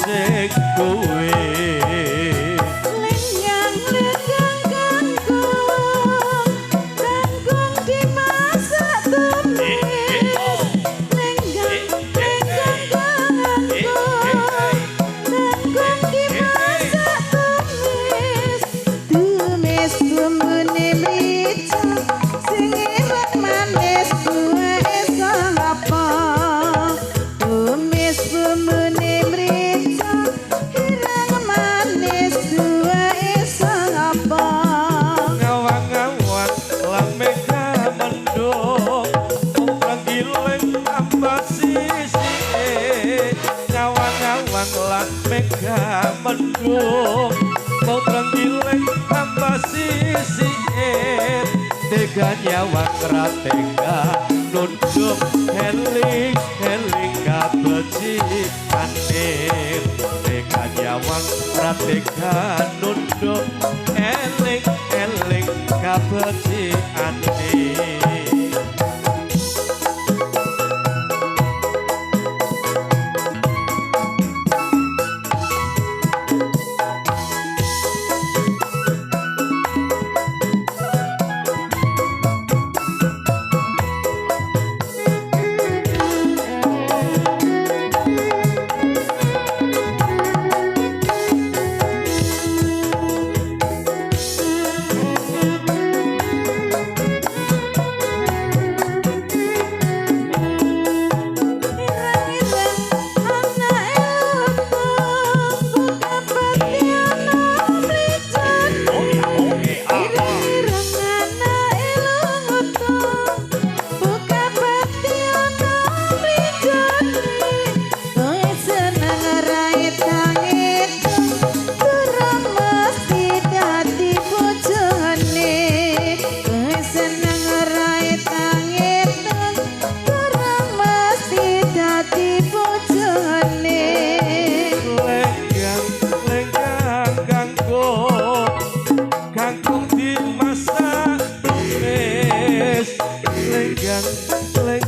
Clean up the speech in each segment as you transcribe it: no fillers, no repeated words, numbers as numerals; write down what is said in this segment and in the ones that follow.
sing duwe mega mendung mau terenggiling tambah sisiin tega nyawa keratega nunduk heling heling kabecianin tega nyawa keratega nunduk heling heling kabecianin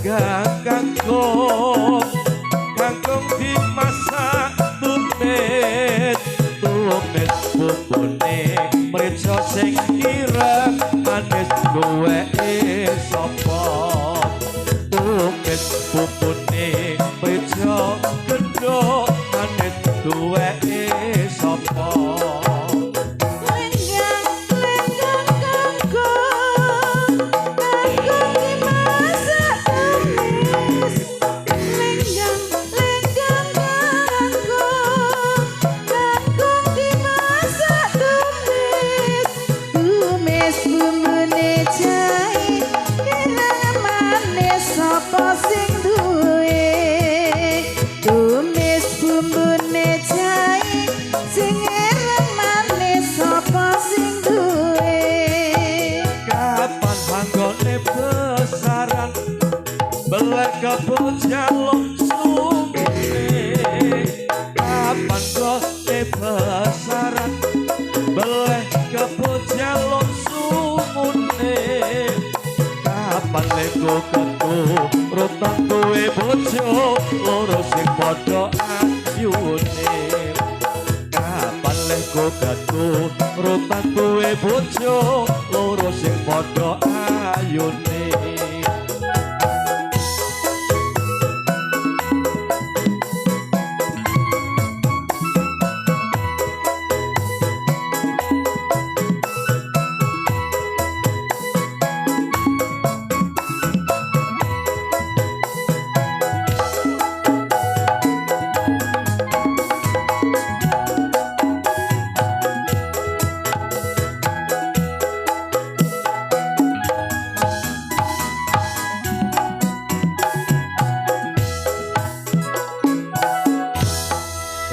lenggang kangkung kangkung dimasak tumis tumis bubune mrica sing ireng manis duweke sapa tumis bubune mrica gendho manis duweke sapa belek kebujaluk sumune kapan kote besaran belek kebujaluk sumune kapan lego ketu rutang duwe bojo loro sing padha ayune kapan lego ketu rutang duwe bojo loro sing padha ayune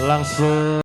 langsung